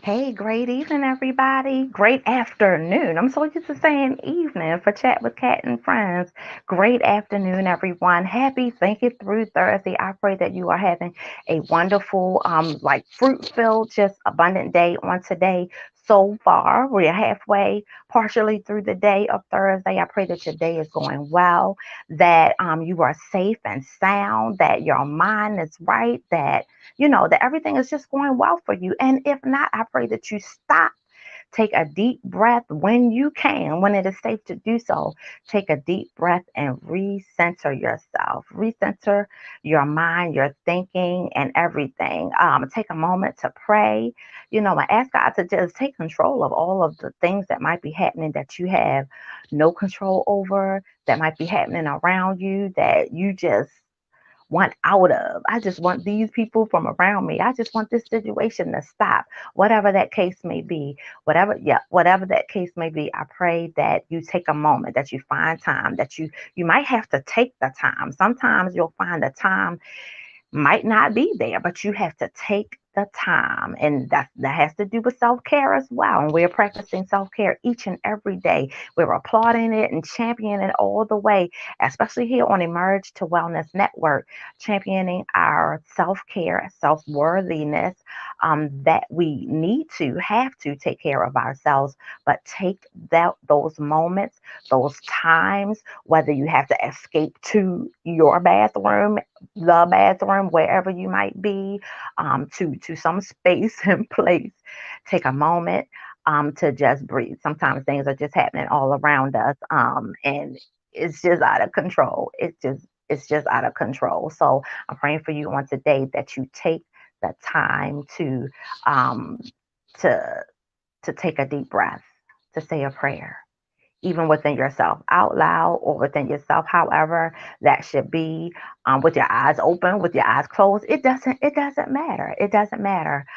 Hey, great evening, everybody. Great afternoon. I'm so used to saying evening for Chat with Cat and Friends. Great afternoon, everyone. Happy Think It Through Thursday. I pray that you are having a wonderful, like fruit-filled, just abundant day on today. So far, we're halfway, partially through the day of Thursday. I pray that your day is going well, that you are safe and sound, that your mind is right, that everything is just going well for you. And if not, I pray that you stop, take a deep breath when you can, when it is safe to do so. Take a deep breath and recenter yourself, recenter your mind, your thinking, and everything. Take a moment to pray, and ask God to just take control of all of the things that might be happening that you have no control over, that might be happening around you, that you just want out of. I just want these people from around me. I just want this situation to stop, whatever that case may be. Whatever that case may be, I pray that you take a moment, that you find time, that you might have to take the time. Sometimes you'll find the time might not be there, but you have to take the time. And that has to do with self care as well. And we're practicing self care each and every day. We're applauding it and championing it all the way, especially here on Emerge to Wellness Network, championing our self care, self worthiness, that we need to have to take care of ourselves, but take those moments, those times, whether you have to escape to your bathroom, the bathroom, wherever you might be, to some space and place. Take a moment to just breathe. Sometimes things are just happening all around us, and it's just out of control. It's just out of control. So I'm praying for you on today that you take the time um, to to take a deep breath, to say a prayer even within yourself, out loud or within yourself, however that should be, with your eyes open, with your eyes closed. It doesn't matter. It doesn't matter.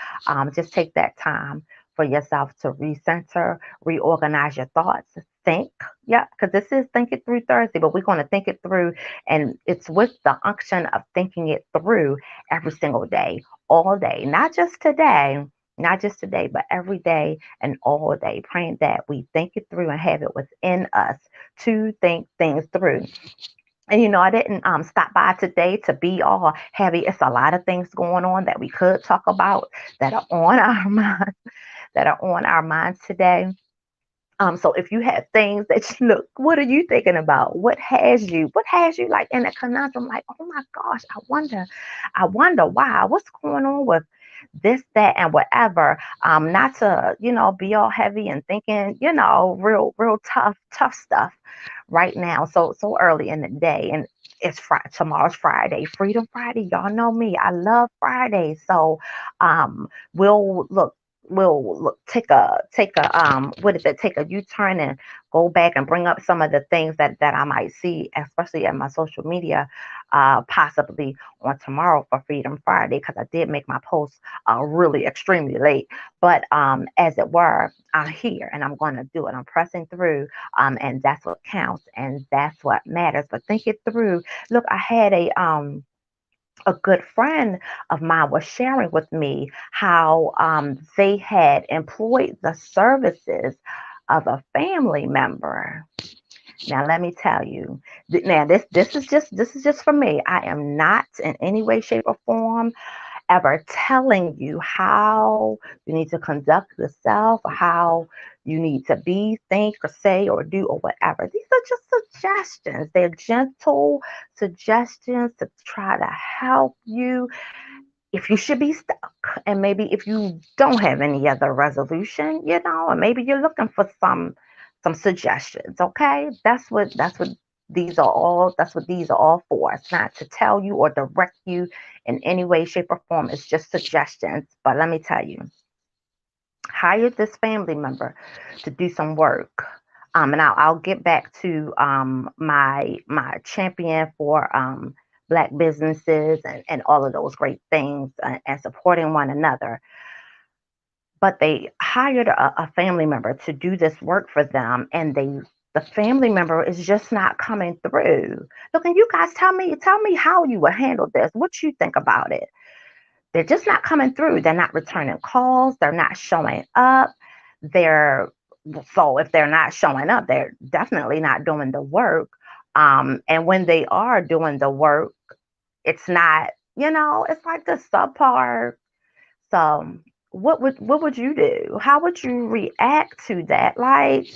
Just take that time for yourself to recenter, reorganize your thoughts, think. Yeah, because this is Think It Through Thursday, but we're going to think it through, and it's with the unction of thinking it through every single day, all day, not just today, but every day and all day, praying that we think it through and have it within us to think things through. And I didn't stop by today to be all heavy. It's a lot of things going on that we could talk about that are on our minds, today. So if you have things that you look, what are you thinking about? What has you like in a conundrum? Like, oh my gosh, I wonder why. What's going on with this, that, and whatever? Not to, be all heavy and thinking, real tough stuff right now. So early in the day, and it's Friday. Tomorrow's Friday, Freedom Friday. Y'all know me. I love Fridays. So, we'll look. We'll look, take a what is it? Take a U-turn and go back and bring up some of the things that I might see, especially in my social media, possibly on tomorrow for Freedom Friday, because I did make my post really extremely late. But as it were, I'm here and I'm going to do it. I'm pressing through, and that's what counts and that's what matters. But think it through. Look, I had a good friend of mine was sharing with me how they had employed the services of a family member. Now let me tell you. Now this is just for me. I am not in any way, shape, or form ever telling you how you need to conduct yourself, or how you need to be, think, or say, or do, or whatever. These are just suggestions. They're gentle suggestions to try to help you if you should be stuck. And maybe if you don't have any other resolution, and maybe you're looking for some suggestions. Okay, that's what these are all for. It's not to tell you or direct you in any way, shape, or form. It's just suggestions. But let me tell you, hire this family member to do some work. And I'll get back to my champion for black businesses and all of those great things, and supporting one another. But they hired a family member to do this work for them, and the family member is just not coming through. Look, and you guys tell me how you would handle this. What you think about it? they're just not coming through. They're not returning calls. They're not showing up. They're so if they're not showing up, they're definitely not doing the work. And when they are doing the work, it's not, it's like the subpar. So what would you do? How would you react to that? Like,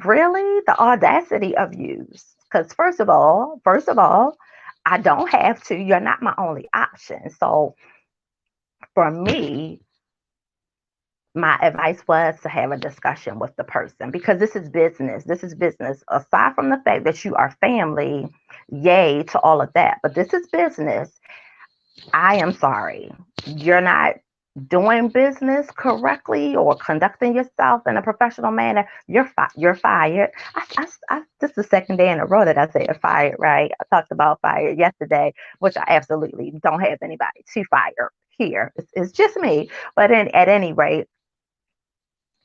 really, the audacity of you? Because first of all, I don't have to. You're not my only option. So for me, my advice was to have a discussion with the person because this is business. This is business. Aside from the fact that you are family, yay to all of that, but this is business. I am sorry. You're not doing business correctly or conducting yourself in a professional manner. You're fired. This is the second day in a row that I said fired, right? I talked about fired yesterday, which I absolutely don't have anybody to fire here. It's just me. But at any rate,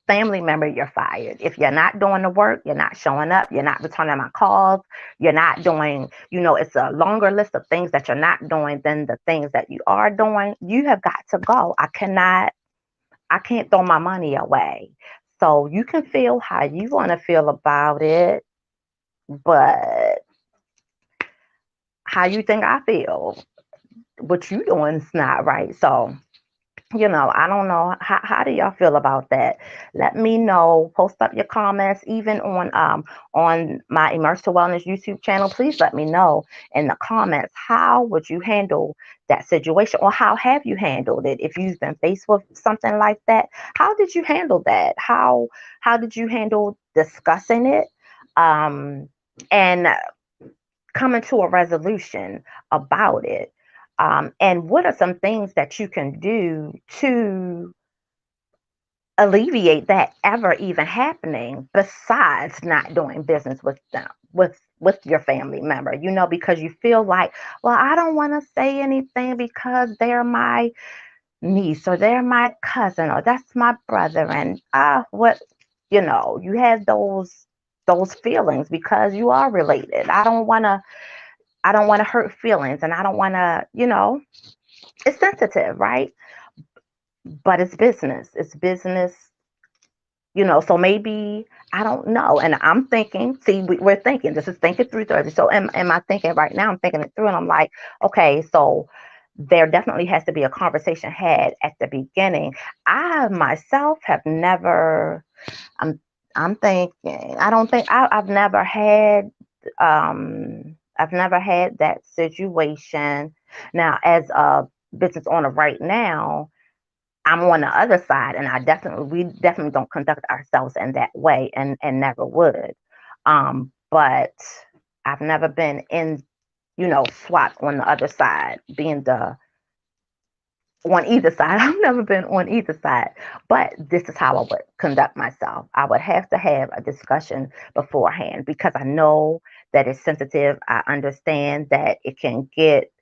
family member, you're fired. If you're not doing the work, you're not showing up, you're not returning my calls, you're not doing, it's a longer list of things that you're not doing than the things that you are doing. You have got to go. I can't throw my money away. So you can feel how you want to feel about it, but how you think I feel, what you doing is not right. So I don't know. How do y'all feel about that? Let me know. Post up your comments, even on my Immersive Wellness YouTube channel. Please let me know in the comments, how would you handle that situation, or how have you handled it? If you've been faced with something like that, how did you handle that? How did you handle discussing it, and coming to a resolution about it? And what are some things that you can do to alleviate that ever even happening, besides not doing business with them, with your family member? Because you feel like, well, I don't want to say anything because they're my niece, or they're my cousin, or that's my brother, and what, you have those feelings because you are related. I don't want to hurt feelings, and I don't want to, it's sensitive, right? But it's business. It's business, so maybe, I don't know. And I'm thinking, see, we're thinking, this is thinking through 30. So am I thinking right now? I'm thinking it through, and I'm like, okay, so there definitely has to be a conversation had at the beginning. I myself have never, I'm, I'm thinking, I don't think I've never had that situation. Now, as a business owner right now, I'm on the other side, and we definitely don't conduct ourselves in that way, and never would. But I've never been in, SWAT on the other side, being the on either side. I've never been on either side, but this is how I would conduct myself. I would have to have a discussion beforehand because I know that it's sensitive. I understand that it can get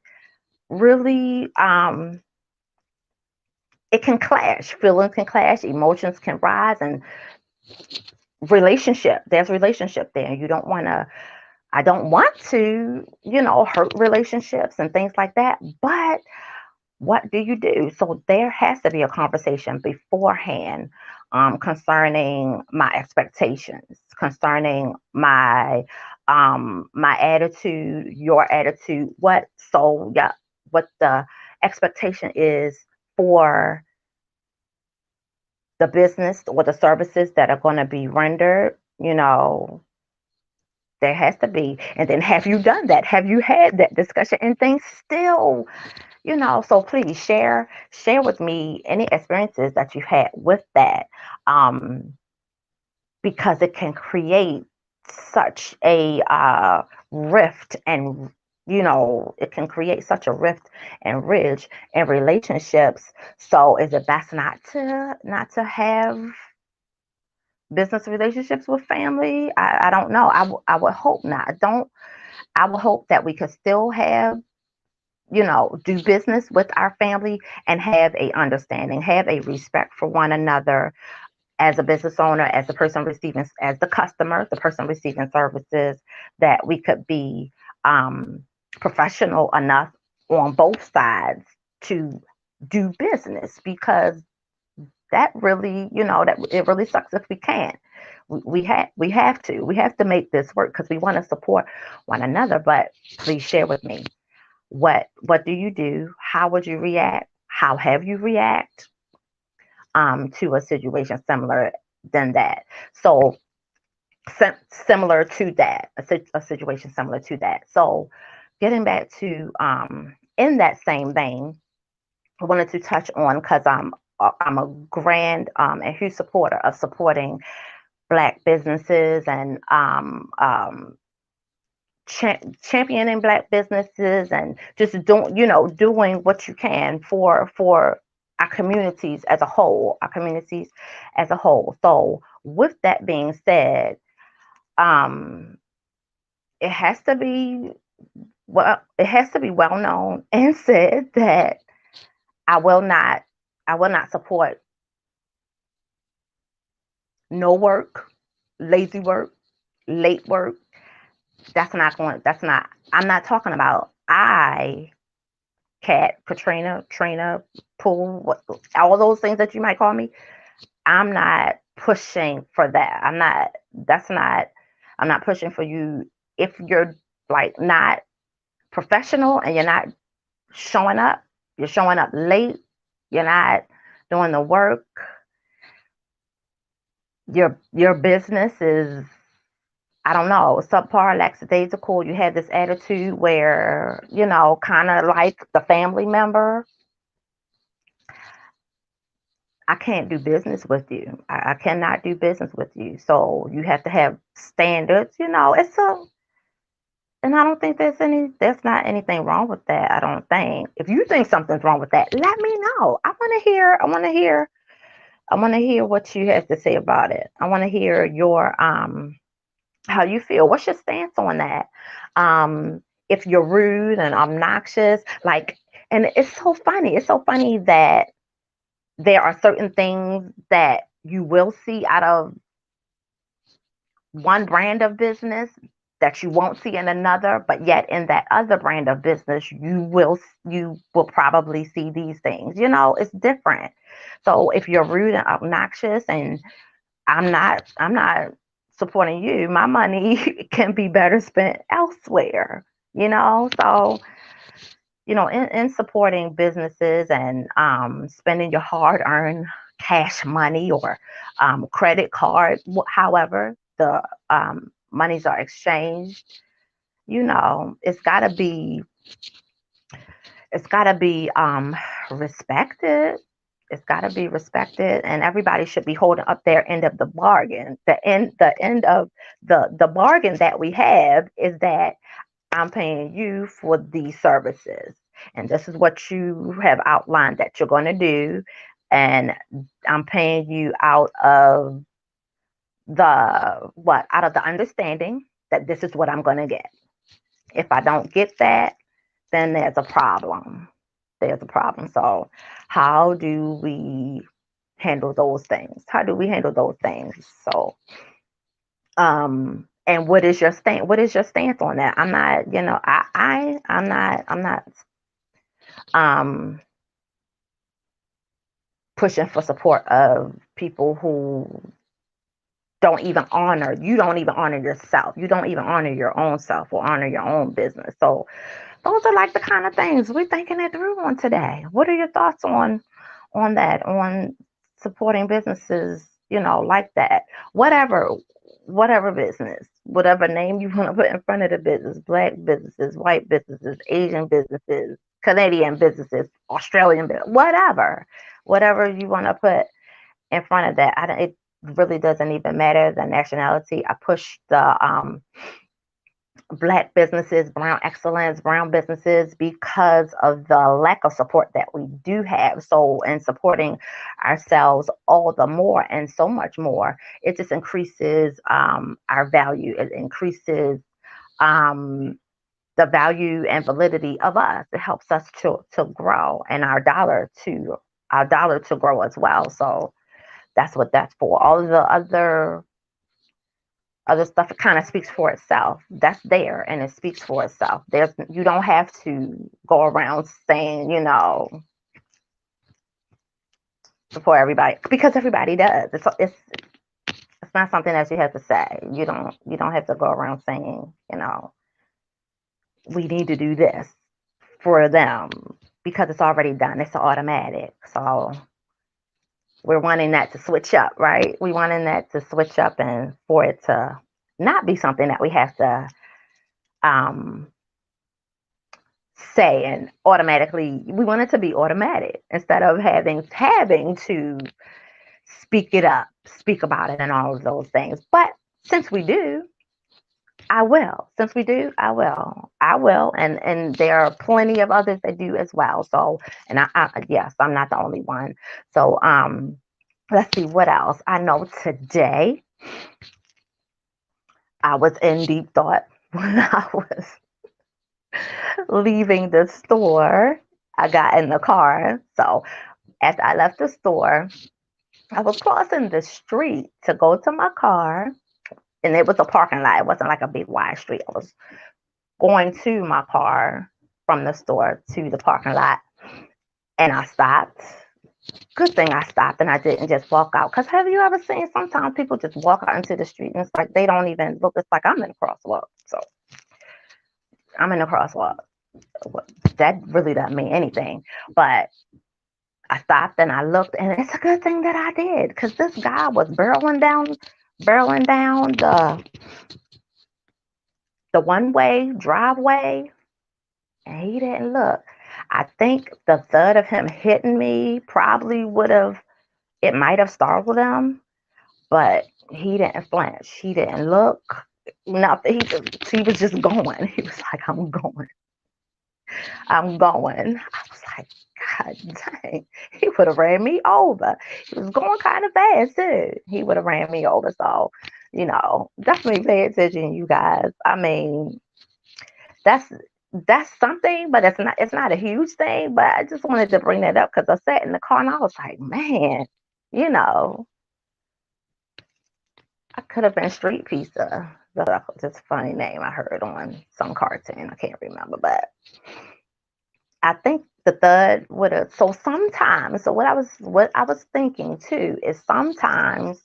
really, it can clash. Feelings can clash, emotions can rise, and there's relationship there. I don't want to, hurt relationships and things like that. But what do you do? So there has to be a conversation beforehand, concerning my expectations, concerning my attitude, your attitude, what the expectation is for the business or the services that are going to be rendered. There has to be. And then, have you done that? Have you had that discussion? And things still, so please share with me any experiences that you've had with that. Um, because it can create such a rift, and it can create such a rift and ridge in relationships. So is it best not to have business relationships with family? I don't know. I would hope not. I don't. I would hope that we could still have, do business with our family and have a understanding, have a respect for one another, as a business owner, as the person receiving, as the customer, the person receiving services, that we could be, professional enough on both sides to do business, because that really, that it really sucks if we can't. We have to make this work because we want to support one another. But please share with me, what do you do? How would you react? How have you react to a situation similar than that? So similar to that, a situation similar to that. So getting back to in that same vein, I wanted to touch on, because I'm a grand and huge supporter of supporting Black businesses, and championing Black businesses, and just doing what you can for our communities as a whole, So with that being said, um, it has to be well known and said that I will not support no work, lazy work, late work. That's not, I'm not talking about Cat, Katrina, Trina, Pool, all those things that you might call me. I'm not pushing for that. I'm not pushing for you. If you're like not professional and you're not showing up, you're showing up late, you're not doing the work, your business is, I don't know, subpar, lackadaisical. You have this attitude where, kind of like the family member. I can't do business with you. I cannot do business with you. So you have to have standards. And I don't think there's not anything wrong with that. I don't think. If you think something's wrong with that, let me know. I want to hear what you have to say about it. I want to hear your how you feel. What's your stance on that? If you're rude and obnoxious, like, and it's so funny. It's so funny that there are certain things that you will see out of one brand of business that you won't see in another, but yet in that other brand of business you will probably see these things. It's different. So if you're rude and obnoxious, and I'm not supporting you, my money can be better spent elsewhere. So in supporting businesses and spending your hard-earned cash money or credit card, however the monies are exchanged, it's gotta be respected. It's gotta be respected, and everybody should be holding up their end of the bargain. The end of the bargain that we have is that I'm paying you for these services. And this is what you have outlined that you're going to do. And I'm paying you out of the understanding that this is what I'm going to get. If I don't get that, then there's a problem. There's a problem. So, how do we handle those things? How do we handle those things? So, and what is your stance on that? I'm not, I'm not um pushing for support of people who don't even honor yourself. You don't even honor your own self or honor your own business. So those are like the kind of things we're thinking it through on today. What are your thoughts on supporting businesses, like that? Whatever, whatever business, whatever name you want to put in front of the business, Black businesses, white businesses, Asian businesses, Canadian businesses, Australian business, whatever you want to put in front of that. It really doesn't even matter the nationality. I push the Black businesses, brown excellence, brown businesses, because of the lack of support that we do have. So, in supporting ourselves all the more and so much more, it just increases our value. It increases um, the value and validity of us. It helps us to grow, and our dollar to grow as well. So that's what that's for. All of the other Other stuff, it kind of speaks for itself. That's there and it speaks for itself. You don't have to go around saying, before everybody, because everybody does. It's not something that you have to say. You don't have to go around saying, we need to do this for them, because it's already done. It's automatic. So we're wanting that to switch up, right? We wanting that to switch up and for it to not be something that we have to um, say and automatically. We want it to be automatic instead of having to speak it up, speak about it, and all of those things. But since we do, I will. Since we do, I will. I will, and there are plenty of others that do as well. So, and yes, I'm not the only one. So, let's see what else. I know today I was in deep thought when I was leaving the store. I got in the car. So, after I left the store, I was crossing the street to go to my car, and it was a parking lot. It wasn't like a big wide street. I was going to my car from the store to the parking lot, and I stopped. Good thing I stopped and I didn't just walk out. Because have you ever seen sometimes people just walk out into the street and it's like they don't even look? It's like I'm in a crosswalk. So I'm in a crosswalk. That really doesn't mean anything. But I stopped and I looked, and it's a good thing that I did, because this guy was barreling down the one way driveway, and he didn't look. I think the thud of him hitting me probably it might have startled him, but he didn't flinch. He didn't look. Nothing. He was just going. He was like, I'm going. I'm going. I was like, God dang. He would have ran me over. He was going kind of fast too. He would have ran me over. So, definitely pay attention, you guys. I mean, that's that's something, but it's not a huge thing. But I just wanted to bring that up because I sat in the car and I was like, man, you know, I could have been Street Pizza. That's just a funny name I heard on some cartoon. I can't remember, but I think the thud would have. So sometimes, so what I was thinking too is sometimes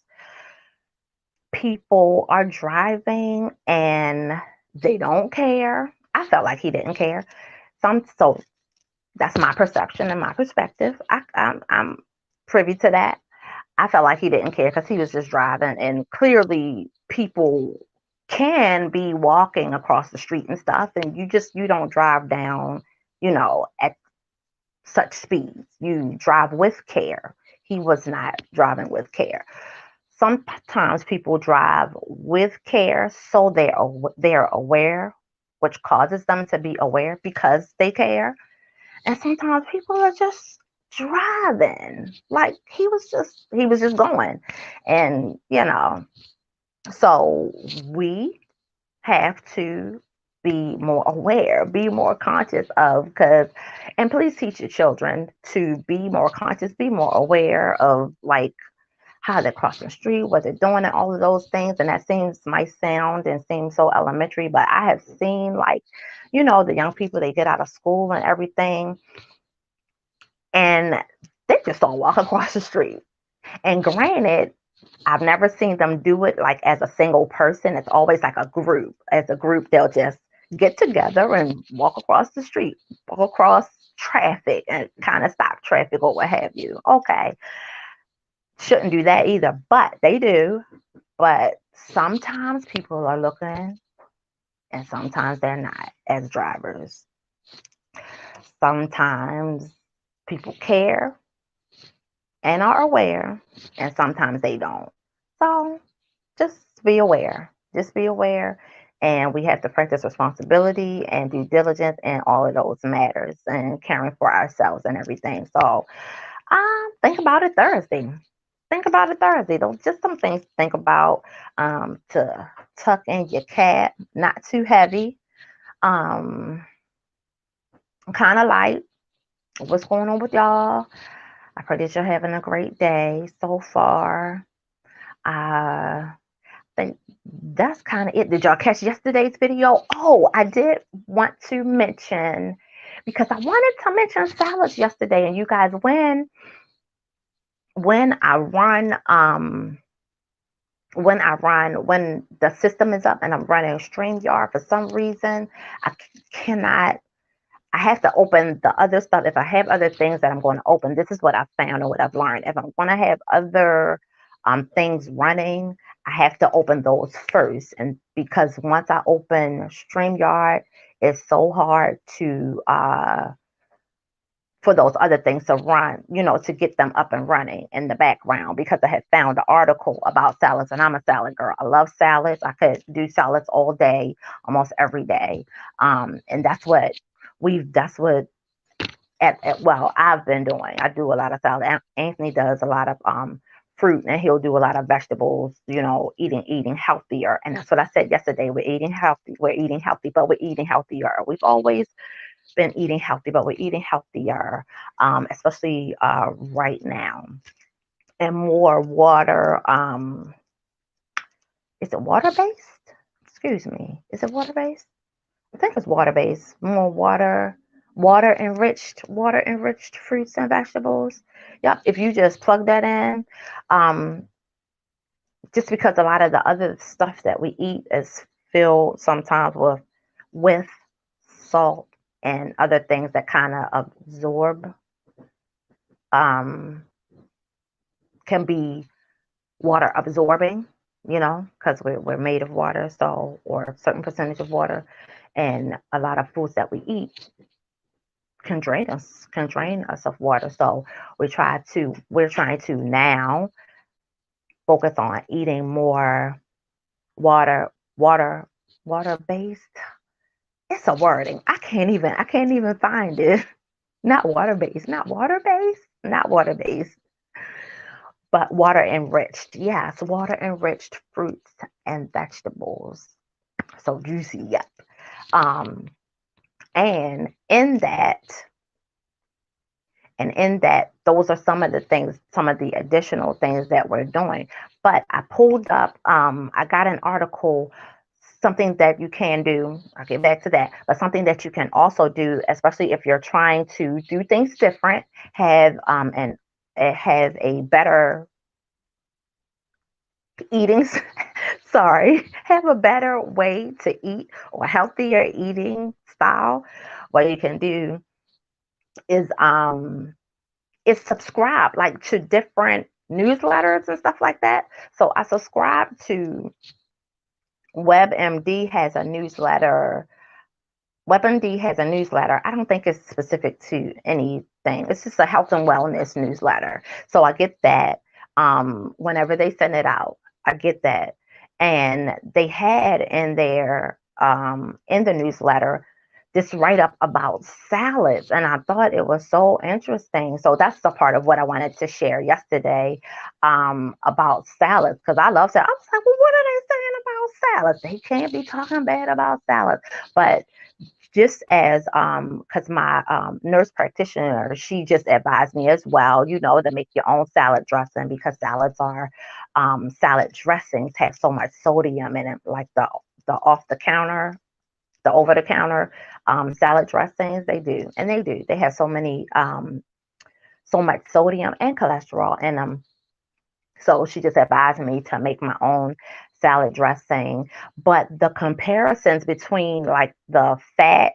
people are driving and they don't care. I felt like he didn't care. So that's my perception and my perspective. I'm privy to that. I felt like he didn't care because he was just driving, and clearly people can be walking across the street and stuff, and you don't drive down, at such speeds. You drive with care. He was not driving with care. Sometimes people drive with care, so they're aware, which causes them to be aware because they care. And sometimes people are just driving like he was just going. And so we have to be more aware, be more conscious of, because, and please teach your children to be more conscious, be more aware of, like, how they're crossing the street, what they're doing, and all of those things. And that might sound and seem so elementary, but I have seen, like, the young people, they get out of school and everything, and they just don't walk across the street. And granted, I've never seen them do it like as a single person. It's always like a group. As a group, they'll just get together and walk across the street, walk across traffic and kind of stop traffic or what have you. Okay. Shouldn't do that either, but they do. But sometimes people are looking and sometimes they're not as drivers. Sometimes people care and are aware, and sometimes they don't. So just be aware. Just be aware. And we have to practice responsibility and due diligence and all of those matters and caring for ourselves and everything. So think about it Thursday. Think about it Thursday. Those just some things to think about, to tuck in your cap, not too heavy, um, kind of light. What's going on with y'all? I pray that you're having a great day so far. Uh, think that's kind of it. Did y'all catch yesterday's video? Oh, I did want to mention, because I wanted to mention salads yesterday, and you guys, when I run when the system is up and I'm running StreamYard, for some reason I cannot. I have to open the other stuff. If I have other things that I'm going to open, this is what I've found and what I've learned. If I'm going to have other things running, I have to open those first. And because once I open StreamYard, it's so hard to for those other things to run, to get them up and running in the background, because I had found an article about salads, and I'm a salad girl. I love salads. I could do salads all day, almost every day. And that's what well, I've been doing. I do a lot of salad. Anthony does a lot of fruit, and he'll do a lot of vegetables, eating healthier. And that's what I said yesterday. We're eating healthy, but we're eating healthier. We've always been eating healthy, but we're eating healthier, especially right now. And more water. Is it water based? Excuse me. Is it water based? I think it's water based. More water enriched fruits and vegetables. Yep. If you just plug that in, um, just because a lot of the other stuff that we eat is filled sometimes with salt and other things that kind of absorb, um, can be water absorbing, because we're made of water, so, or a certain percentage of water, and a lot of foods that we eat can drain us of water. So we're trying to now focus on eating more water, water, water based. It's a wording. I can't even find it. Not water based, not water based, not water based, but water enriched. Yes, water enriched fruits and vegetables. So juicy, yep. Um, and in that, those are some of the additional things that we're doing. But I pulled up, I got an article, something that you can do. I'll get back to that, but something that you can also do, especially if you're trying to do things different, and have a better eating, sorry, have a better way to eat, or healthier eating style. What you can do is subscribe, like, to different newsletters and stuff like that. So I subscribe to WebMD has a newsletter. WebMD has a newsletter. I don't think it's specific to anything. It's just a health and wellness newsletter. So I get that whenever they send it out. I get that. And they had in there, in the newsletter, this write up about salads, and I thought it was so interesting. So that's the part of what I wanted to share yesterday, about salads, because I love salads. I was like, well, what are they saying about salads? They can't be talking bad about salads. But just as, because my nurse practitioner, she just advised me as well, to make your own salad dressing, because salad dressings have so much sodium in it, like the off the counter, the over the counter salad dressings. They have so much sodium and cholesterol in them. So she just advised me to make my own salad dressing. But the comparisons between, like, the fat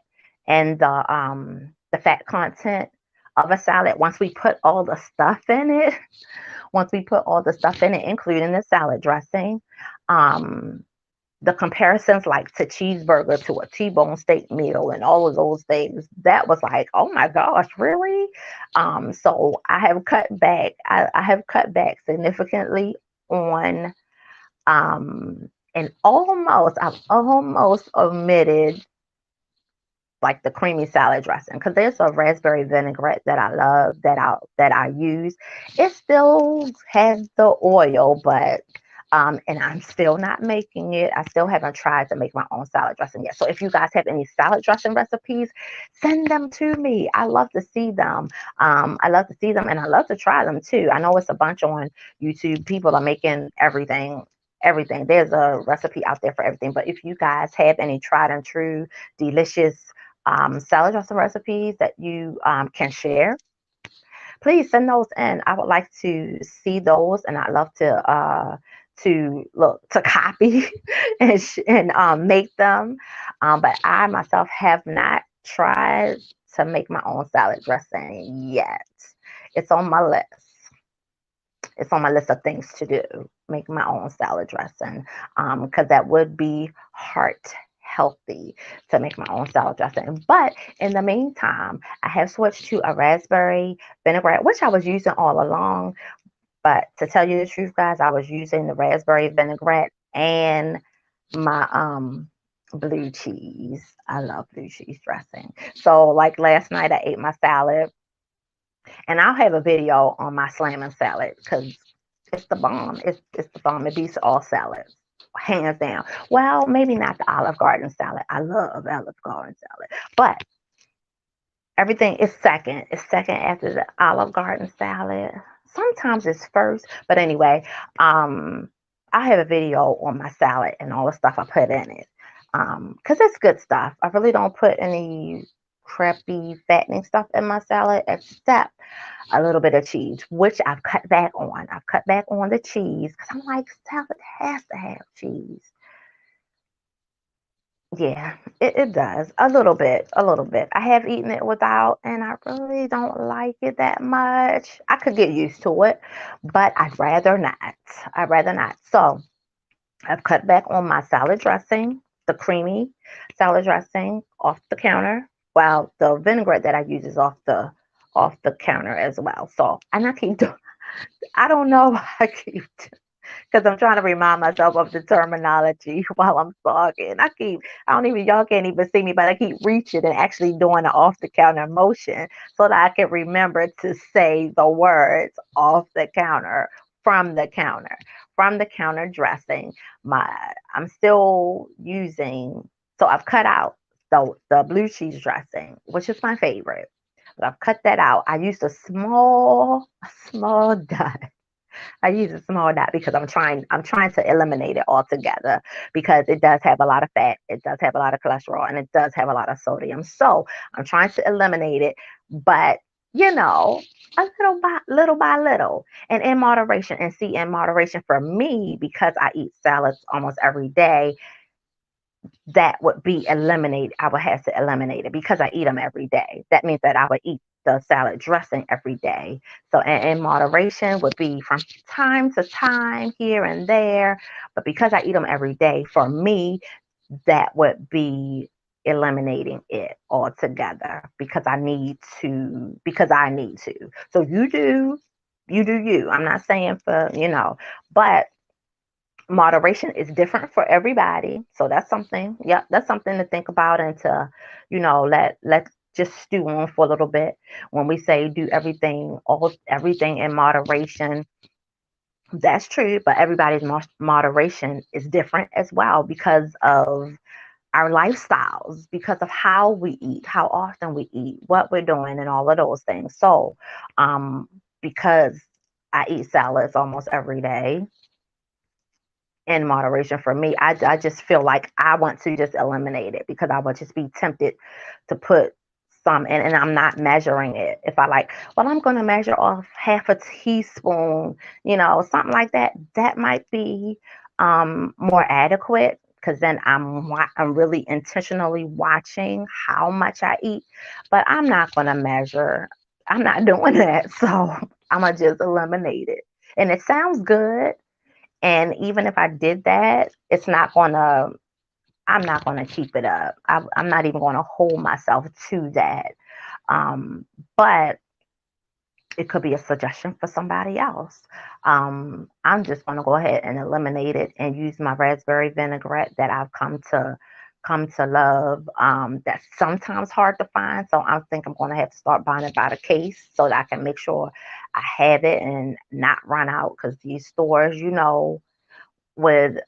and the fat content of a salad, once we put all the stuff in it, including the salad dressing, um, the comparisons, like, to cheeseburger, to a T-bone steak meal, and all of those things, that was like, oh my gosh, really? So I have cut back significantly on, and I've almost omitted, like, the creamy salad dressing, because there's a raspberry vinaigrette that I love, that I use. It still has the oil, but and I'm still not making it. I still haven't tried to make my own salad dressing yet. So if you guys have any salad dressing recipes, send them to me. I love to see them. I love to see them, and I love to try them too. I know it's a bunch on YouTube. People are making everything. everything. There's a recipe out there for everything. But if you guys have any tried and true, delicious salad dressing recipes that you can share, please send those in. I would like to see those, and I'd love to copy and make them. But I myself have not tried to make my own salad dressing yet. It's on my list. It's on my list of things to do. Make my own salad dressing, because that would be heart healthy to make my own salad dressing. But in the meantime, I have switched to a raspberry vinaigrette, which I was using all along. But to tell you the truth, guys, I was using the raspberry vinaigrette and my blue cheese. I love blue cheese dressing. So like last night I ate my salad, and I'll have a video on my slamming salad because it's the bomb. It's the bomb. It beats all salads, hands down. Well, maybe not the Olive Garden salad. I love Olive Garden salad, but everything is second. It's second after the Olive Garden salad. Sometimes it's first, but anyway, I have a video on my salad and all the stuff I put in it. Because it's good stuff. I really don't put any crappy fattening stuff in my salad except a little bit of cheese, which I've cut back on. I've cut back on the cheese because I'm like, salad has to have cheese. Yeah, it does. A little bit, a little bit. I have eaten it without, and I really don't like it that much. I could get used to it, but I'd rather not. I'd rather not. So I've cut back on my salad dressing, the creamy salad dressing off the counter. Well, the vinaigrette that I use is off the counter as well. So, and I keep doing, I don't know why I keep, because I'm trying to remind myself of the terminology while I'm talking. I don't even, y'all can't even see me, but I keep reaching and actually doing an off the counter motion so that I can remember to say the words off the counter, from the counter, from the counter dressing. I'm still using, so I've cut out the blue cheese dressing, which is my favorite. But I've cut that out. I used a small dot. I use a small dot because I'm trying to eliminate it altogether because it does have a lot of fat, it does have a lot of cholesterol, and it does have a lot of sodium. So I'm trying to eliminate it, but you know, a little by little, and in moderation. And see, in moderation for me, because I eat salads almost every day, that would be eliminated. I would have to eliminate it because I eat them every day. That means that I would eat the salad dressing every day. So, in moderation would be from time to time, here and there. But because I eat them every day, for me, that would be eliminating it altogether because I need to. So you do you. I'm not saying but moderation is different for everybody. So that's something, yeah, that's something to think about and to, let just stew on for a little bit. When we say do everything in moderation, that's true, but everybody's moderation is different as well because of our lifestyles, because of how we eat, how often we eat, what we're doing, and all of those things. So, because I eat salads almost every day, in moderation for me. I just feel like I want to just eliminate it because I would just be tempted to put some in, and I'm not measuring it. If I like, well, I'm going to measure off half a teaspoon, something like that. That might be more adequate because then I'm really intentionally watching how much I eat, but I'm not going to measure. I'm not doing that, so I'm gonna just eliminate it. And it sounds good, and even if I did that, I'm not gonna keep it up. I'm not even gonna hold myself to that. But it could be a suggestion for somebody else. I'm just gonna go ahead and eliminate it and use my raspberry vinaigrette that I've come to love. That's sometimes hard to find, so I think I'm gonna have to start buying it by the case so that I can make sure I have it and not run out. Because these stores, with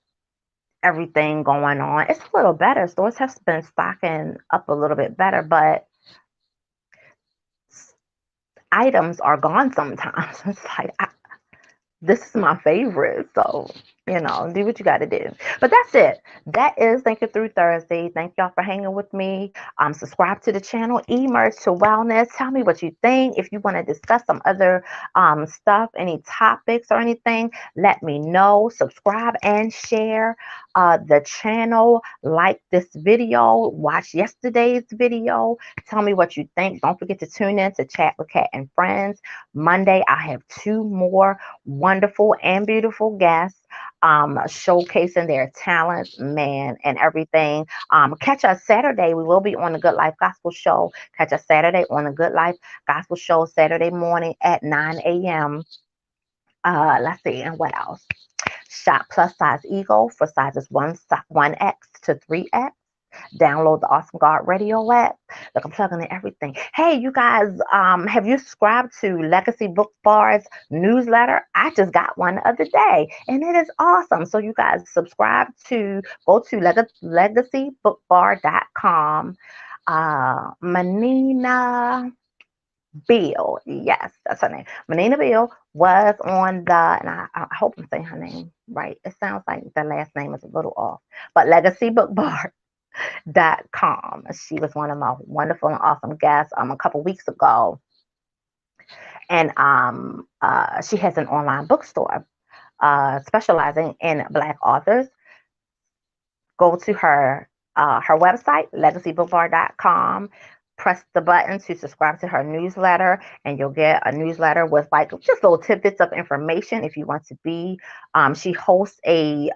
everything going on, it's a little better. Stores have been stocking up a little bit better, but items are gone sometimes. It's like, this is my favorite, so Do what you got to do. But that's it. That is Think It Through Thursday. Thank y'all for hanging with me. Subscribe to the channel, Emerge to Wellness. Tell me what you think. If you want to discuss some other stuff, any topics or anything, let me know. Subscribe and share the channel. Like this video. Watch yesterday's video. Tell me what you think. Don't forget to tune in to Chat with Kat and Friends. Monday, I have 2 more wonderful and beautiful guests showcasing their talents, man, and everything. Catch us Saturday. We will be on the Good Life Gospel Show. Catch us Saturday on the Good Life Gospel Show, Saturday morning at 9 a.m. Let's see, and what else? Shop Plus Size Ego for sizes 1X to 3X. Download the Awesome God Radio app. Look, I'm plugging in everything. Hey, you guys, have you subscribed to Legacy Book Bar's newsletter? I just got one the other day, and it is awesome. So you guys go to legacybookbar.com. Manina Bill, yes, that's her name. Manina Bill was on and I hope I'm saying her name right. It sounds like the last name is a little off, but legacybookbar.com. She was one of my wonderful and awesome guests a couple weeks ago. And she has an online bookstore specializing in Black authors. Go to her website, legacybookbar.com. Press the button to subscribe to her newsletter, and you'll get a newsletter with like just little tidbits of information if you want to be. She hosts I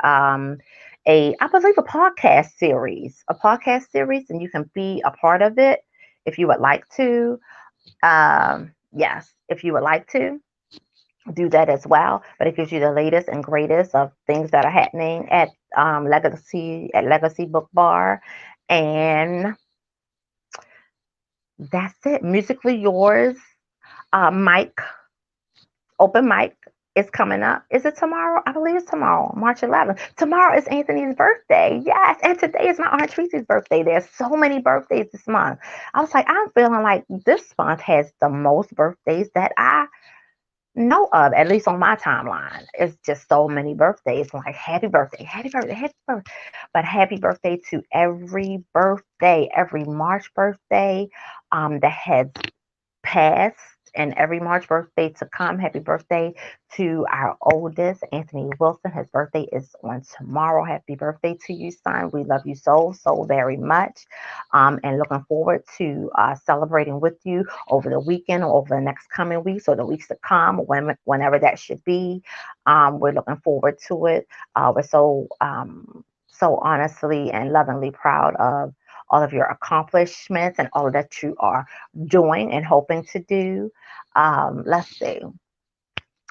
believe a podcast series, and you can be a part of it if you would like to. Yes, if you would like to do that as well. But it gives you the latest and greatest of things that are happening at Legacy Book Bar, and that's it. Musically Yours, open mic is coming up. Is it tomorrow? I believe it's tomorrow, March 11th. Tomorrow is Anthony's birthday. Yes, and today is my Aunt Tracy's birthday. There's so many birthdays this month. I was like, I'm feeling like this month has the most birthdays that I know of, at least on my timeline. It's just so many birthdays. Like, happy birthday, happy birthday, happy birthday. But happy birthday to every March birthday that has passed, and every March birthday to come. Happy birthday to our oldest, Anthony Wilson. His birthday is on tomorrow. Happy birthday to you, son. We love you so very much, and looking forward to celebrating with you over the weekend or over the next coming weeks or the weeks to come, whenever that should be. We're looking forward to it. We're so honestly and lovingly proud of all of your accomplishments and all that you are doing and hoping to do. Let's see.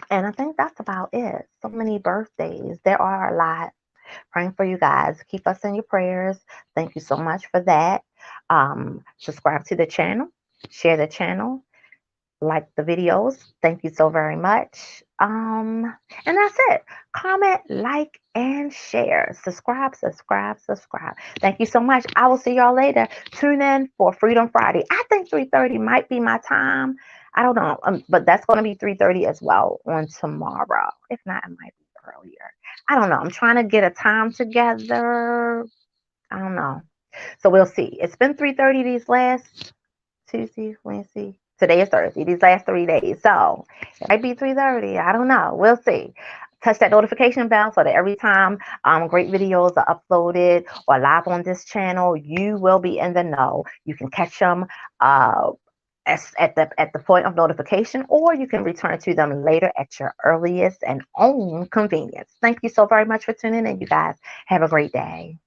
And I think that's about it. So many birthdays. There are a lot. Praying for you guys. Keep us in your prayers. Thank you so much for that. Subscribe to the channel. Share the channel. Like the videos. Thank you so very much. And that's it. Comment, like, and share. Subscribe. Thank you so much. I will see y'all later. Tune in for Freedom Friday. I think 3:30 might be my time. I don't know. But that's going to be 3:30 as well on tomorrow. If not, it might be earlier. I don't know. I'm trying to get a time together. I don't know. So we'll see. It's been 3:30 these last Tuesday, Wednesday. Today is Thursday, these last 3 days. So it might be 3:30. I don't know. We'll see. Touch that notification bell so that every time great videos are uploaded or live on this channel, you will be in the know. You can catch them at the point of notification, or you can return to them later at your earliest and own convenience. Thank you so very much for tuning in, you guys. Have a great day.